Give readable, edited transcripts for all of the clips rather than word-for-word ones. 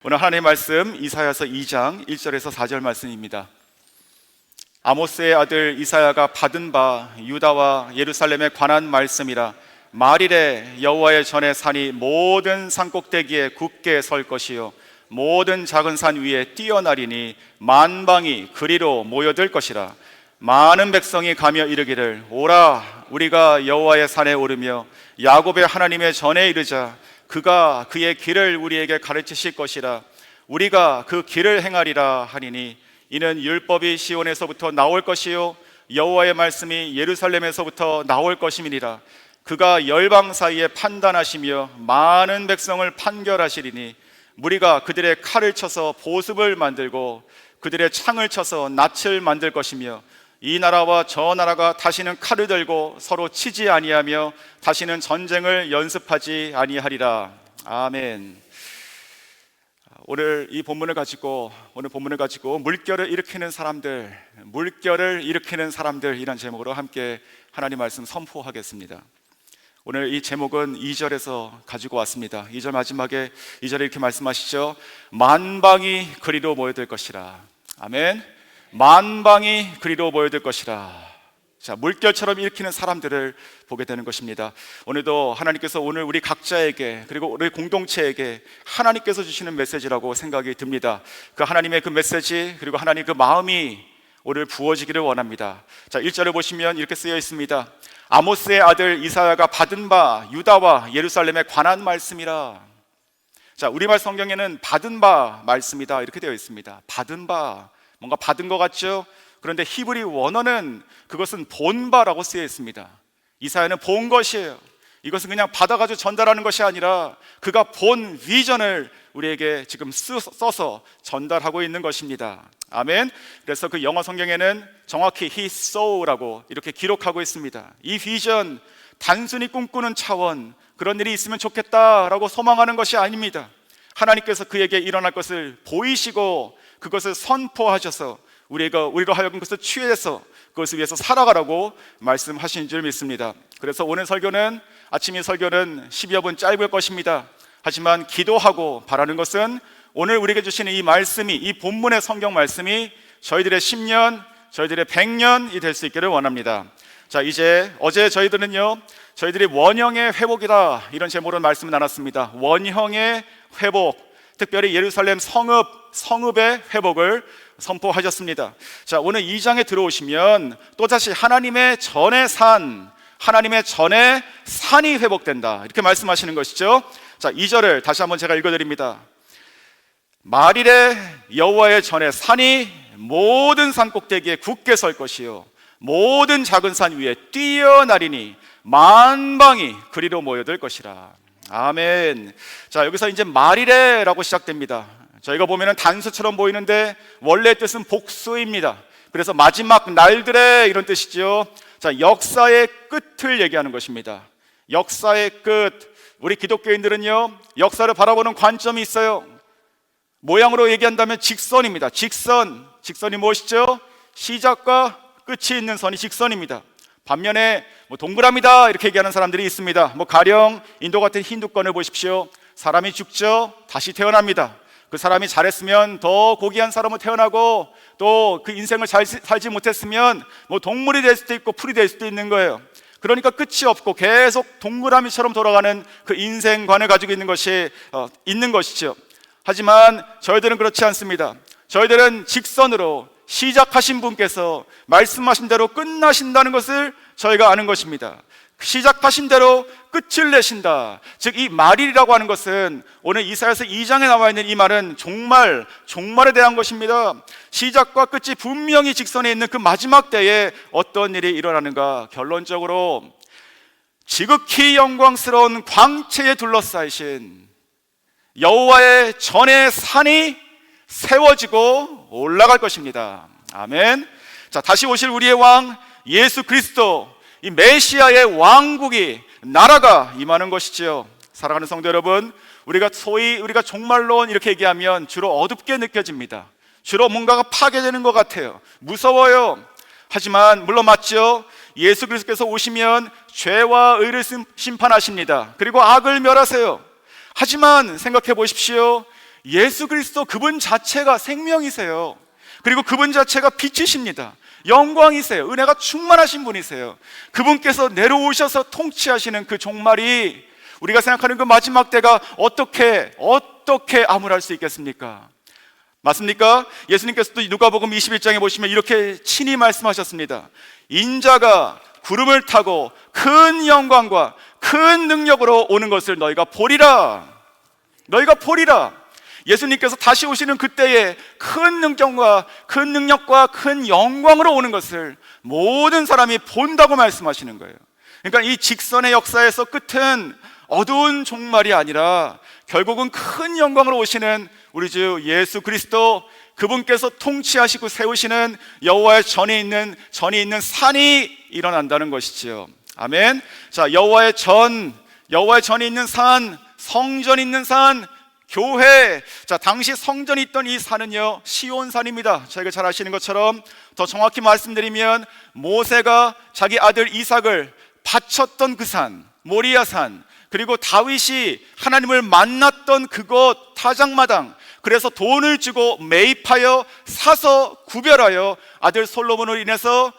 오늘 하나님의 말씀 이사야서 2장 1절에서 4절 말씀입니다. 아모스의 아들 이사야가 받은 바 유다와 예루살렘에 관한 말씀이라. 말일에 여호와의 전에 산이 모든 산꼭대기에 굳게 설 것이요 모든 작은 산 위에 뛰어나리니 만방이 그리로 모여들 것이라. 많은 백성이 가며 이르기를 오라 우리가 여호와의 산에 오르며 야곱의 하나님의 전에 이르자. 그가 그의 길을 우리에게 가르치실 것이라. 우리가 그 길을 행하리라 하니니 이는 율법이 시온에서부터 나올 것이요 여호와의 말씀이 예루살렘에서부터 나올 것임이니라. 그가 열방 사이에 판단하시며 많은 백성을 판결하시리니 무리가 그들의 칼을 쳐서 보습을 만들고 그들의 창을 쳐서 낫을 만들 것이며 이 나라와 저 나라가 다시는 칼을 들고 서로 치지 아니하며 다시는 전쟁을 연습하지 아니하리라. 아멘. 오늘 본문을 가지고 물결을 일으키는 사람들이란 제목으로 함께 하나님 말씀 선포하겠습니다. 오늘 이 제목은 2절에서 가지고 왔습니다. 2절 마지막에 2절에 이렇게 말씀하시죠. 만방이 그리로 모여들 것이라. 아멘. 만방이 그리로 모여들 것이라. 자, 물결처럼 일으키는 사람들을 보게 되는 것입니다. 오늘도 하나님께서 오늘 우리 각자에게 그리고 우리 공동체에게 하나님께서 주시는 메시지라고 생각이 듭니다. 그 하나님의 그 메시지 그리고 하나님 그 마음이 오늘 부어지기를 원합니다. 자, 1절을 보시면 이렇게 쓰여 있습니다. 아모스의 아들 이사야가 받은 바 유다와 예루살렘에 관한 말씀이라. 자, 우리말 성경에는 받은 바 말씀이다 이렇게 되어 있습니다. 받은 바, 뭔가 받은 것 같죠? 그런데 히브리 원어는 그것은 본 바라고 쓰여 있습니다. 이사야는 본 것이에요. 이것은 그냥 받아가지고 전달하는 것이 아니라 그가 본 비전을 우리에게 지금 써서 전달하고 있는 것입니다. 아멘. 그래서 그 영어 성경에는 정확히 he saw라고 이렇게 기록하고 있습니다. 이 비전, 단순히 꿈꾸는 차원, 그런 일이 있으면 좋겠다라고 소망하는 것이 아닙니다. 하나님께서 그에게 일어날 것을 보이시고 그것을 선포하셔서 우리가 하여금 그것을 취해서 그것을 위해서 살아가라고 말씀하신 줄 믿습니다. 그래서 오늘 설교는 아침 설교는 10여 분 짧을 것입니다. 하지만 기도하고 바라는 것은 오늘 우리에게 주시는 이 말씀이, 이 본문의 성경 말씀이 저희들의 10년, 저희들의 100년이 될 수 있기를 원합니다. 자, 이제 어제 저희들이 원형의 회복이다 이런 제목으로 말씀을 나눴습니다. 원형의 회복, 특별히 예루살렘 성읍의 회복을 선포하셨습니다. 자, 오늘 2장에 들어오시면 또다시 하나님의 전의 산이 회복된다 이렇게 말씀하시는 것이죠. 자, 2절을 다시 한번 제가 읽어드립니다. 말일에 여호와의 전에 산이 모든 산꼭대기에 굳게 설 것이요 모든 작은 산 위에 뛰어나리니 만방이 그리로 모여들 것이라. 아멘. 자, 여기서 이제 말일에라고 시작됩니다. 저희가 보면은 단수처럼 보이는데 원래 뜻은 복수입니다. 그래서 마지막 날들에 이런 뜻이죠. 자, 역사의 끝을 얘기하는 것입니다. 역사의 끝. 우리 기독교인들은요, 역사를 바라보는 관점이 있어요. 모양으로 얘기한다면 직선입니다. 직선이 무엇이죠? 시작과 끝이 있는 선이 직선입니다. 반면에 동그라미다 이렇게 얘기하는 사람들이 있습니다. 가령 인도 같은 힌두권을 보십시오. 사람이 죽죠, 다시 태어납니다. 그 사람이 잘했으면 더 고귀한 사람으로 태어나고 또 그 인생을 잘 살지 못했으면 동물이 될 수도 있고 풀이 될 수도 있는 거예요. 그러니까 끝이 없고 계속 동그라미처럼 돌아가는 그 인생관을 가지고 있는 것이죠. 하지만 저희들은 그렇지 않습니다. 저희들은 직선으로 시작하신 분께서 말씀하신 대로 끝나신다는 것을 저희가 아는 것입니다. 시작하신 대로 끝을 내신다. 즉 이 말일이라고 하는 것은 오늘 이사야서 2장에 나와 있는 이 말은 종말에 대한 것입니다. 시작과 끝이 분명히 직선에 있는 그 마지막 때에 어떤 일이 일어나는가. 결론적으로 지극히 영광스러운 광채에 둘러싸이신 여호와의 전의 산이 세워지고 올라갈 것입니다. 아멘. 자, 다시 오실 우리의 왕 예수 그리스도, 이 메시아의 왕국이, 나라가 임하는 것이지요. 사랑하는 성도 여러분, 우리가 종말론 이렇게 얘기하면 주로 어둡게 느껴집니다. 주로 뭔가가 파괴되는 것 같아요. 무서워요. 하지만 물론 맞죠. 예수 그리스도께서 오시면 죄와 의를 심판하십니다. 그리고 악을 멸하세요. 하지만 생각해 보십시오. 예수 그리스도 그분 자체가 생명이세요. 그리고 그분 자체가 빛이십니다. 영광이세요. 은혜가 충만하신 분이세요. 그분께서 내려오셔서 통치하시는 그 종말이 우리가 생각하는 그 마지막 때가 어떻게 암울할 수 있겠습니까? 맞습니까? 예수님께서도 누가복음 21장에 보시면 이렇게 친히 말씀하셨습니다. 인자가 구름을 타고 큰 영광과 큰 능력으로 오는 것을 너희가 보리라. 너희가 보리라. 예수님께서 다시 오시는 그때에 큰 능력과 큰 영광으로 오는 것을 모든 사람이 본다고 말씀하시는 거예요. 그러니까 이 직선의 역사에서 끝은 어두운 종말이 아니라 결국은 큰 영광으로 오시는 우리 주 예수 그리스도, 그분께서 통치하시고 세우시는 여호와의 전이 있는 산이 일어난다는 것이지요. 아멘. 자, 여호와의 전이 있는 산, 성전이 있는 산, 교회. 자, 당시 성전이 있던 이 산은요, 시온산입니다. 저희가 잘 아시는 것처럼, 더 정확히 말씀드리면 모세가 자기 아들 이삭을 바쳤던 그 산, 모리아산, 그리고 다윗이 하나님을 만났던 그곳 타작마당, 그래서 돈을 주고 매입하여 사서 구별하여 아들 솔로몬으로 인해서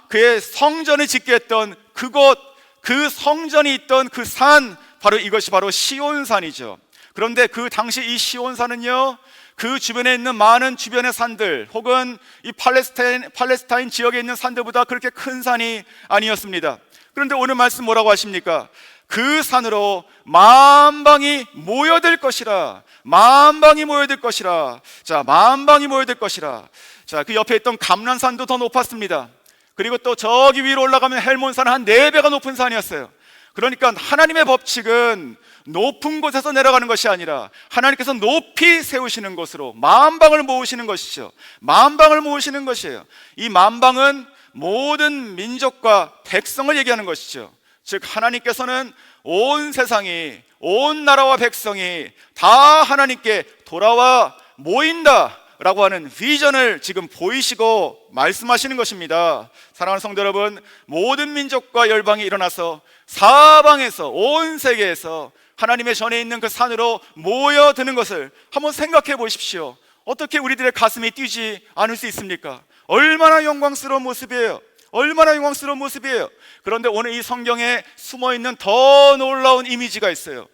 그의 성전을 짓게 했던 그곳, 그 성전이 있던 그 산, 이것이 바로 시온산이죠. 그런데 그 당시 이 시온산은요, 그 주변에 있는 많은 주변의 산들 혹은 이 팔레스타인 지역에 있는 산들보다 그렇게 큰 산이 아니었습니다. 그런데 오늘 말씀 뭐라고 하십니까? 그 산으로 만방이 모여들 것이라. 만방이 모여들 것이라. 자, 만방이 모여들 것이라. 자, 그 옆에 있던 감람산도 더 높았습니다. 그리고 또 저기 위로 올라가면 헬몬산은 한 4배가 높은 산이었어요. 그러니까 하나님의 법칙은 높은 곳에서 내려가는 것이 아니라 하나님께서 높이 세우시는 곳으로 만방을 모으시는 것이죠. 만방을 모으시는 것이에요. 이 만방은 모든 민족과 백성을 얘기하는 것이죠. 즉 하나님께서는 온 세상이, 온 나라와 백성이 다 하나님께 돌아와 모인다 라고 하는 비전을 지금 보이시고 말씀하시는 것입니다. 사랑하는 성도 여러분, 모든 민족과 열방이 일어나서 사방에서, 온 세계에서 하나님의 전에 있는 그 산으로 모여드는 것을 한번 생각해 보십시오. 어떻게 우리들의 가슴이 뛰지 않을 수 있습니까? 얼마나 영광스러운 모습이에요. 얼마나 영광스러운 모습이에요. 그런데 오늘 이 성경에 숨어있는 더 놀라운 이미지가 있어요.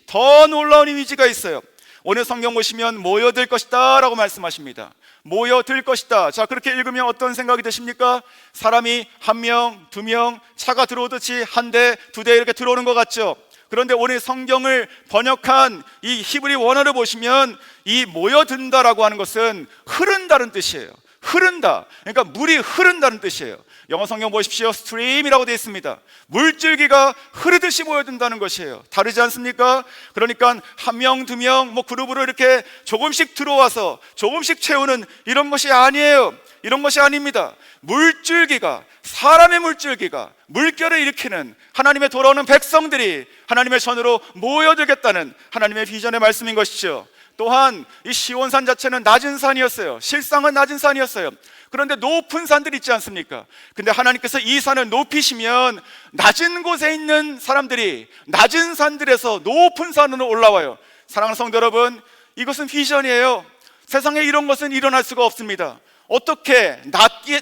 더 놀라운 이미지가 있어요. 오늘 성경 보시면 모여들 것이다 라고 말씀하십니다. 모여들 것이다. 자, 그렇게 읽으면 어떤 생각이 드십니까? 사람이 1명, 2명 차가 들어오듯이 1대, 2대 이렇게 들어오는 것 같죠? 그런데 오늘 성경을 번역한 이 히브리 원어를 보시면 이 모여든다라고 하는 것은 흐른다는 뜻이에요. 흐른다. 그러니까 물이 흐른다는 뜻이에요. 영어 성경 보십시오. stream이라고 되어 있습니다. 물줄기가 흐르듯이 모여든다는 것이에요. 다르지 않습니까? 그러니까 1명, 2명 그룹으로 이렇게 조금씩 들어와서 조금씩 채우는 이런 것이 아니에요. 이런 것이 아닙니다. 물줄기가, 사람의 물줄기가 물결을 일으키는 하나님의 돌아오는 백성들이 하나님의 전으로 모여들겠다는 하나님의 비전의 말씀인 것이죠. 또한 이 시온산 자체는 낮은 산이었어요. 실상은 낮은 산이었어요. 그런데 높은 산들 있지 않습니까? 근데 하나님께서 이 산을 높이시면 낮은 곳에 있는 사람들이 낮은 산들에서 높은 산으로 올라와요. 사랑하는 성도 여러분, 이것은 비전이에요. 세상에 이런 것은 일어날 수가 없습니다. 어떻게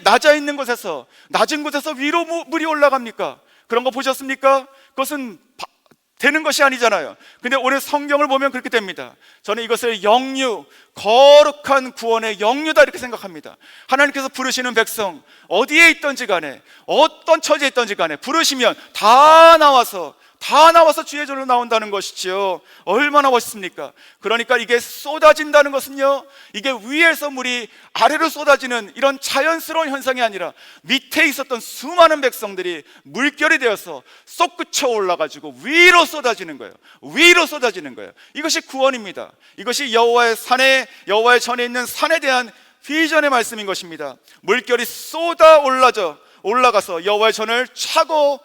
낮아 있는 곳에서, 낮은 곳에서 위로 물이 올라갑니까? 그런 거 보셨습니까? 그것은 되는 것이 아니잖아요. 근데 오늘 성경을 보면 그렇게 됩니다. 저는 이것을 영유, 거룩한 구원의 영유다 이렇게 생각합니다. 하나님께서 부르시는 백성 어디에 있든지 간에, 어떤 처지에 있든지 간에 부르시면 다 나와서 주의 전으로 나온다는 것이죠. 얼마나 멋있습니까? 그러니까 이게 쏟아진다는 것은요, 이게 위에서 물이 아래로 쏟아지는 이런 자연스러운 현상이 아니라 밑에 있었던 수많은 백성들이 물결이 되어서 솟구쳐 올라가지고 위로 쏟아지는 거예요. 위로 쏟아지는 거예요. 이것이 구원입니다. 이것이 여호와의 전에 있는 산에 대한 비전의 말씀인 것입니다. 물결이 쏟아 올라가서 여호와의 전을 차고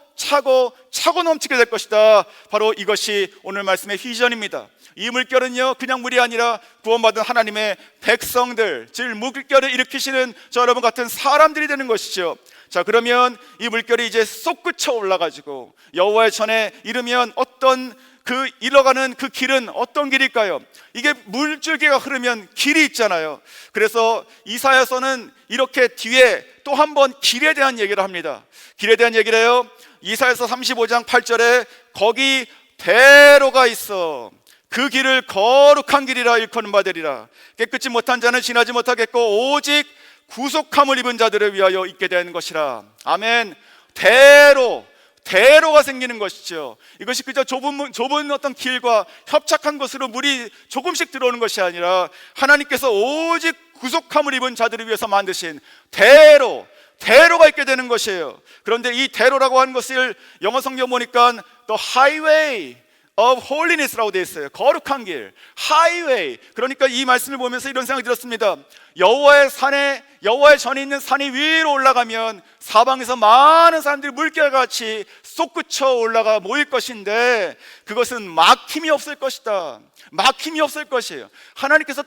넘치게 될 것이다. 바로 이것이 오늘 말씀의 비전입니다. 이 물결은요, 그냥 물이 아니라 구원받은 하나님의 백성들, 즉 물결을 일으키시는 저 여러분 같은 사람들이 되는 것이죠. 자, 그러면 이 물결이 이제 솟구쳐 올라가지고 여호와의 전에 이르면 어떤 그 일러가는 그 길은 어떤 길일까요? 이게 물줄기가 흐르면 길이 있잖아요. 그래서 이사야서는 이렇게 뒤에 또 한 번 길에 대한 얘기를 합니다. 길에 대한 얘기를 해요. 이사야서 35장 8절에 거기 대로가 있어 그 길을 거룩한 길이라 일컫는 바 되리라. 깨끗이 못한 자는 지나지 못하겠고 오직 구속함을 입은 자들을 위하여 있게 되는 것이라. 아멘. 대로가 생기는 것이죠. 이것이 그저 좁은 어떤 길과 협착한 곳으로 물이 조금씩 들어오는 것이 아니라 하나님께서 오직 구속함을 입은 자들을 위해서 만드신 대로가 있게 되는 것이에요. 그런데 이 대로라고 하는 것을 영어 성경 보니까 The Highway of Holiness라고 되어 있어요. 거룩한 길, 하이웨이. 그러니까 이 말씀을 보면서 이런 생각이 들었습니다. 여호와의 전에 있는 산이 위로 올라가면 사방에서 많은 사람들이 물결같이 솟구쳐 올라가 모일 것인데 그것은 막힘이 없을 것이다. 막힘이 없을 것이에요. 하나님께서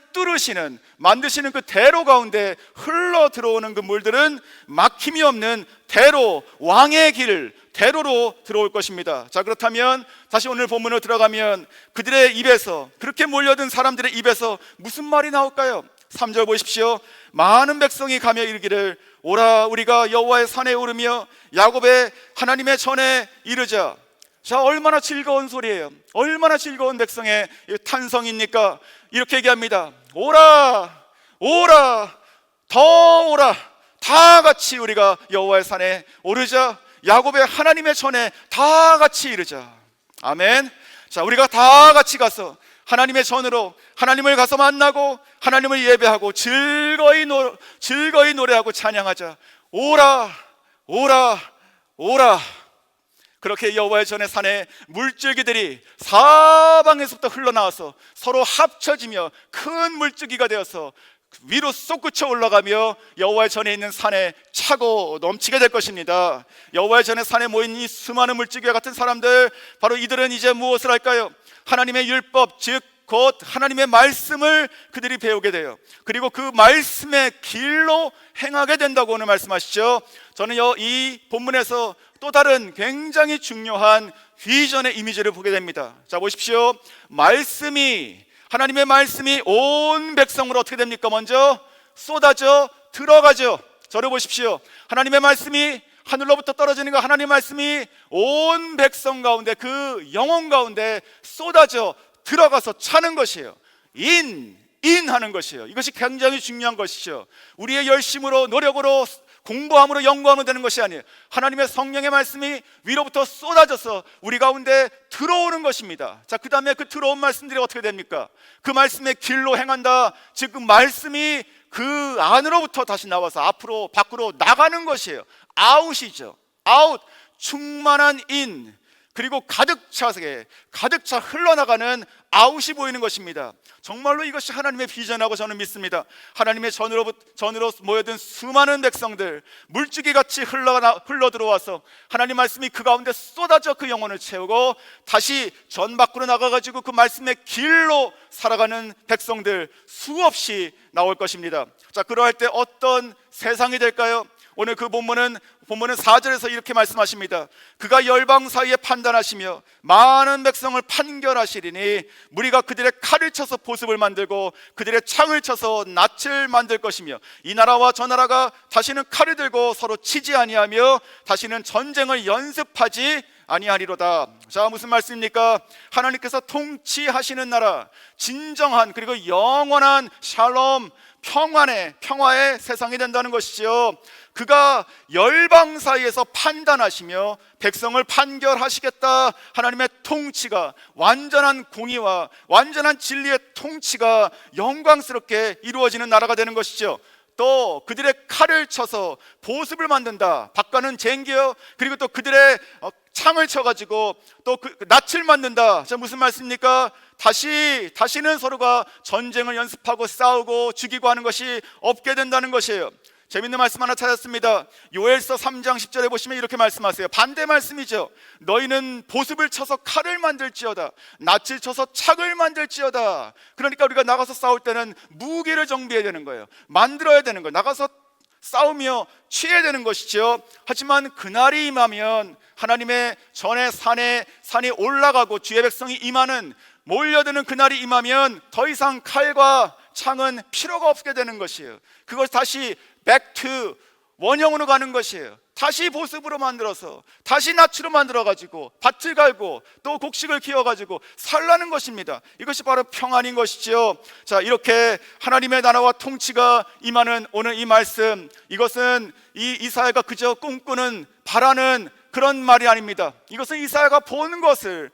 만드시는 그 대로 가운데 흘러 들어오는 그 물들은 막힘이 없는 대로, 왕의 길, 대로로 들어올 것입니다. 자, 그렇다면 다시 오늘 본문으로 들어가면 그들의 입에서, 그렇게 몰려든 사람들의 입에서 무슨 말이 나올까요? 3절 보십시오. 많은 백성이 가며 이르기를 오라 우리가 여호와의 산에 오르며 야곱의 하나님의 전에 이르자. 자, 얼마나 즐거운 소리예요. 얼마나 즐거운 백성의 탄성입니까? 이렇게 얘기합니다. 오라 더 오라, 다 같이 우리가 여호와의 산에 오르자. 야곱의 하나님의 전에 다 같이 이르자. 아멘. 자, 우리가 다 같이 가서 하나님의 전으로 하나님을 가서 만나고 하나님을 예배하고 즐거이 노래하고 찬양하자. 오라. 그렇게 여호와의 전의 산에 물줄기들이 사방에서부터 흘러나와서 서로 합쳐지며 큰 물줄기가 되어서 위로 솟구쳐 올라가며 여호와의 전에 있는 산에 차고 넘치게 될 것입니다. 여호와의 전에 산에 모인 이 수많은 물줄기와 같은 사람들, 바로 이들은 이제 무엇을 할까요? 하나님의 율법, 즉 곧 하나님의 말씀을 그들이 배우게 돼요. 그리고 그 말씀의 길로 행하게 된다고 오늘 말씀하시죠. 저는 이 본문에서 또 다른 굉장히 중요한 비전의 이미지를 보게 됩니다. 자, 보십시오. 하나님의 말씀이 온 백성으로 어떻게 됩니까? 먼저 쏟아져 들어가죠. 저를 보십시오. 하나님의 말씀이 하늘로부터 떨어지는 거, 하나님의 말씀이 온 백성 가운데, 그 영혼 가운데 쏟아져 들어가서 차는 것이에요. 인하는 것이에요. 이것이 굉장히 중요한 것이죠. 우리의 열심으로, 노력으로, 공부함으로, 연구함으로 되는 것이 아니에요. 하나님의 성령의 말씀이 위로부터 쏟아져서 우리 가운데 들어오는 것입니다. 자, 그 다음에 그 들어온 말씀들이 어떻게 됩니까? 그 말씀의 길로 행한다. 즉 그 말씀이 그 안으로부터 다시 나와서 밖으로 나가는 것이에요. 아웃이죠. 아웃. 충만한 인, 그리고 가득 차 흘러나가는 아웃이 보이는 것입니다. 정말로 이것이 하나님의 비전이라고 저는 믿습니다. 하나님의 전으로 모여든 수많은 백성들, 물줄기같이 흘러 들어와서 하나님 말씀이 그 가운데 쏟아져 그 영혼을 채우고 다시 전 밖으로 나가가지고 그 말씀의 길로 살아가는 백성들 수없이 나올 것입니다. 자, 그러할 때 어떤 세상이 될까요? 오늘 그 본문은 4절에서 이렇게 말씀하십니다. 그가 열방 사이에 판단하시며 많은 백성을 판결하시리니 무리가 그들의 칼을 쳐서 보습을 만들고 그들의 창을 쳐서 낯을 만들 것이며 이 나라와 저 나라가 다시는 칼을 들고 서로 치지 아니하며 다시는 전쟁을 연습하지 아니하리로다. 자, 무슨 말씀입니까? 하나님께서 통치하시는 나라, 진정한 그리고 영원한 샬롬, 평화의 세상이 된다는 것이죠. 그가 열방 사이에서 판단하시며 백성을 판결하시겠다. 하나님의 통치가, 완전한 공의와 완전한 진리의 통치가 영광스럽게 이루어지는 나라가 되는 것이죠. 또 그들의 칼을 쳐서 보습을 만든다. 바깥은 쟁겨, 그리고 또 그들의 창을 쳐가지고 또 그 낯을 만든다. 자, 무슨 말씀입니까? 다시는 서로가 전쟁을 연습하고 싸우고 죽이고 하는 것이 없게 된다는 것이에요. 재밌는 말씀 하나 찾았습니다. 요엘서 3장 10절에 보시면 이렇게 말씀하세요. 반대 말씀이죠. 너희는 보습을 쳐서 칼을 만들지어다, 낯을 쳐서 창을 만들지어다. 그러니까 우리가 나가서 싸울 때는 무기를 정비해야 되는 거예요. 만들어야 되는 거예요. 나가서 싸우며 취해야 되는 것이죠. 하지만 그날이 임하면 하나님의 전에 산이 올라가고 주의 백성이 임하는, 몰려드는 그날이 임하면 더 이상 칼과 창은 필요가 없게 되는 것이에요. 그것이 다시 back to 원형으로 가는 것이에요. 다시 보습으로 만들어서, 다시 낫으로 만들어가지고 밭을 갈고 또 곡식을 키워가지고 살라는 것입니다. 이것이 바로 평안인 것이지요. 자, 이렇게 하나님의 나라와 통치가 임하는 오늘 이 말씀, 이것은 이 이사야가 그저 꿈꾸는, 바라는 그런 말이 아닙니다. 이것은 이사야가 본 것을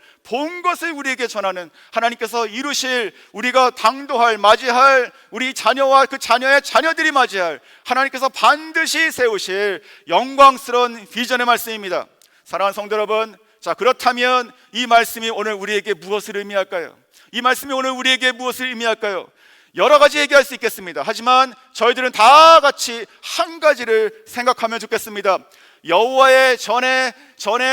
우리에게 전하는, 하나님께서 이루실, 우리가 당도할, 맞이할, 우리 자녀와 그 자녀의 자녀들이 맞이할, 하나님께서 반드시 세우실 영광스러운 비전의 말씀입니다. 사랑하는 성도 여러분, 자, 그렇다면 이 말씀이 오늘 우리에게 무엇을 의미할까요? 이 말씀이 오늘 우리에게 무엇을 의미할까요? 여러 가지 얘기할 수 있겠습니다. 하지만 저희들은 다 같이 한 가지를 생각하면 좋겠습니다. 여호와의 전에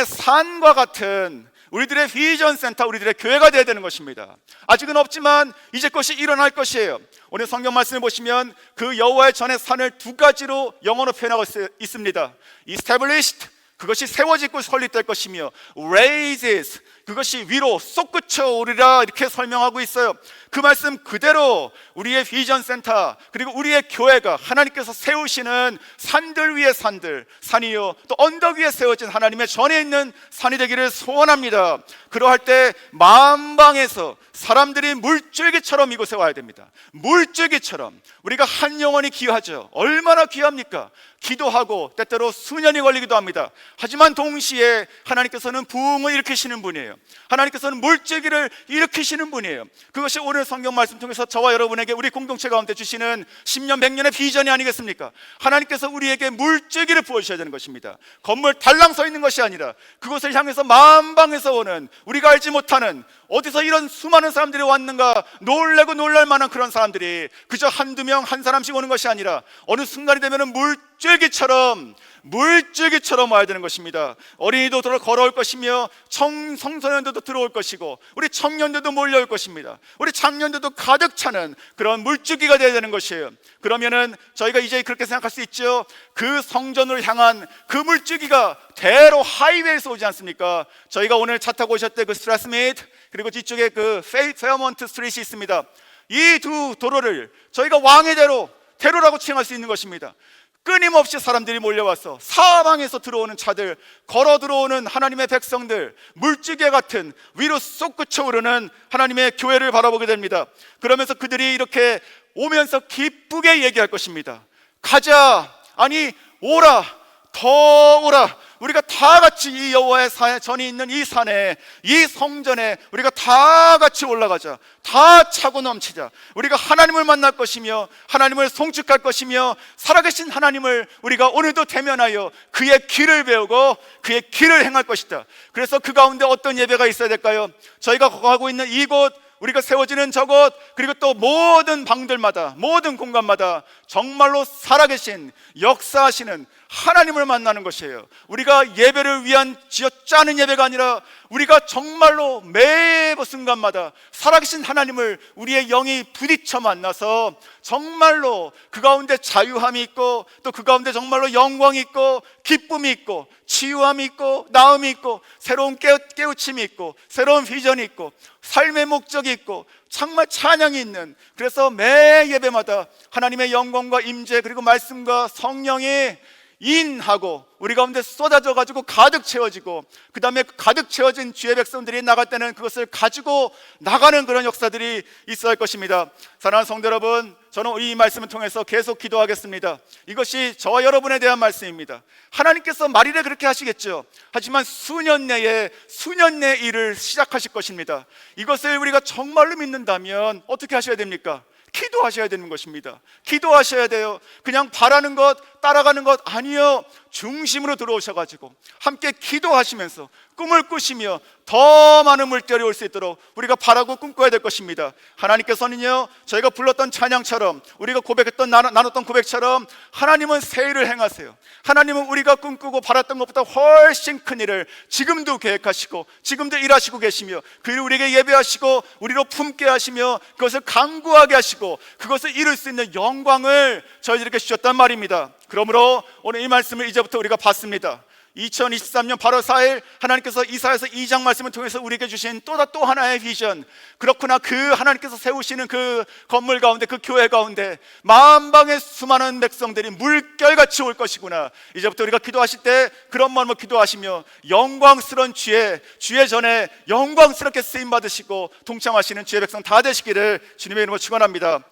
산과 같은 우리들의 비전 센터, 우리들의 교회가 되어야 되는 것입니다. 아직은 없지만 이제 것이 일어날 것이에요. 오늘 성경 말씀을 보시면 그 여호와의 전의 산을 두 가지로 영어로 표현하고 있습니다. established, 그것이 세워지고 설립될 것이며, raises, 그것이 위로 솟구쳐 오르리라, 이렇게 설명하고 있어요. 그 말씀 그대로 우리의 비전 센터, 그리고 우리의 교회가 하나님께서 세우시는 산들 위의 산들, 산이요 또 언덕 위에 세워진 하나님의 전에 있는 산이 되기를 소원합니다. 그러할 때 만방에서 사람들이 물줄기처럼 이곳에 와야 됩니다. 물줄기처럼. 우리가 한 영혼이 귀하죠. 얼마나 귀합니까? 기도하고 때때로 수년이 걸리기도 합니다. 하지만 동시에 하나님께서는 부흥을 일으키시는 분이에요. 하나님께서는 물줄기를 일으키시는 분이에요. 그것이 오늘 성경 말씀 통해서 저와 여러분에게 우리 공동체 가운데 주시는 10년 100년의 비전이 아니겠습니까? 하나님께서 우리에게 물줄기를 부어주셔야 되는 것입니다. 건물 달랑 서 있는 것이 아니라 그것을 향해서 만방에서 오는, 우리가 알지 못하는, 어디서 이런 수많은 사람들이 왔는가 놀래고 놀랄만한 그런 사람들이 그저 한두 명, 한 사람씩 오는 것이 아니라 어느 순간이 되면 물줄기처럼 와야 되는 것입니다. 어린이도 걸어올 것이며 청소년들도 들어올 것이고 우리 청년들도 몰려올 것입니다. 우리 장년들도 가득 차는 그런 물줄기가 되어야 되는 것이에요. 그러면은 저희가 이제 그렇게 생각할 수 있죠. 그 성전으로 향한 그 물줄기가 대로 하이웨이에서 오지 않습니까? 저희가 오늘 차 타고 오셨을 때 그 스트라스미트, 그리고 뒤쪽에 그 페어먼트 스트리트이 있습니다. 이 두 도로를 저희가 왕의 대로라고 칭할 수 있는 것입니다. 끊임없이 사람들이 몰려와서 사방에서 들어오는 차들, 걸어 들어오는 하나님의 백성들, 물줄기 같은 위로 솟구쳐 오르는 하나님의 교회를 바라보게 됩니다. 그러면서 그들이 이렇게 오면서 기쁘게 얘기할 것입니다. 가자, 아니 오라, 더 오라. 우리가 다 같이 이 여호와의 전이 있는 이 산에, 이 성전에 우리가 다 같이 올라가자. 다 차고 넘치자. 우리가 하나님을 만날 것이며 하나님을 송축할 것이며 살아계신 하나님을 우리가 오늘도 대면하여 그의 길을 배우고 그의 길을 행할 것이다. 그래서 그 가운데 어떤 예배가 있어야 될까요? 저희가 가고 있는 이곳, 우리가 세워지는 저곳, 그리고 또 모든 방들마다, 모든 공간마다 정말로 살아계신, 역사하시는 하나님을 만나는 것이에요. 우리가 예배를 위한 쥐어짜는 예배가 아니라 우리가 정말로 매 순간마다 살아계신 하나님을 우리의 영이 부딪혀 만나서 정말로 그 가운데 자유함이 있고 또 그 가운데 정말로 영광이 있고 기쁨이 있고 치유함이 있고 나음이 있고 새로운 깨우침이 있고 새로운 비전이 있고 삶의 목적이 있고 정말 찬양이 있는, 그래서 매 예배마다 하나님의 영광과 임재 그리고 말씀과 성령이 인하고 우리 가운데 쏟아져 가지고 가득 채워지고 그 다음에 가득 채워진 주의 백성들이 나갈 때는 그것을 가지고 나가는 그런 역사들이 있어야 할 것입니다. 사랑하는 성도 여러분, 저는 이 말씀을 통해서 계속 기도하겠습니다. 이것이 저와 여러분에 대한 말씀입니다. 하나님께서 말이래 그렇게 하시겠죠. 하지만 수년 내에 일을 시작하실 것입니다. 이것을 우리가 정말로 믿는다면 어떻게 하셔야 됩니까? 기도하셔야 되는 것입니다. 기도하셔야 돼요. 그냥 바라는 것, 따라가는 것 아니요, 중심으로 들어오셔가지고 함께 기도하시면서 꿈을 꾸시며 더 많은 물결이 올 수 있도록 우리가 바라고 꿈꿔야 될 것입니다. 하나님께서는요, 저희가 불렀던 찬양처럼, 우리가 고백했던 나눴던 고백처럼 하나님은 새 일을 행하세요. 하나님은 우리가 꿈꾸고 바랐던 것보다 훨씬 큰 일을 지금도 계획하시고 지금도 일하시고 계시며 그 일을 우리에게 예배하시고 우리로 품게 하시며 그것을 강구하게 하시고 그것을 이룰 수 있는 영광을 저희들에게 주셨단 말입니다. 그러므로 오늘 이 말씀을 이제부터 우리가 받습니다. 2023년 8월 4일 하나님께서 이사야서 2장 말씀을 통해서 우리에게 주신 또 하나의 비전, 그렇구나, 그 하나님께서 세우시는 그 건물 가운데, 그 교회 가운데 만방의 수많은 백성들이 물결같이 올 것이구나. 이제부터 우리가 기도하실 때 그런 마음으로 기도하시며 영광스러운 주의 전에 영광스럽게 쓰임 받으시고 동참하시는 주의 백성 다 되시기를 주님의 이름으로 축원합니다.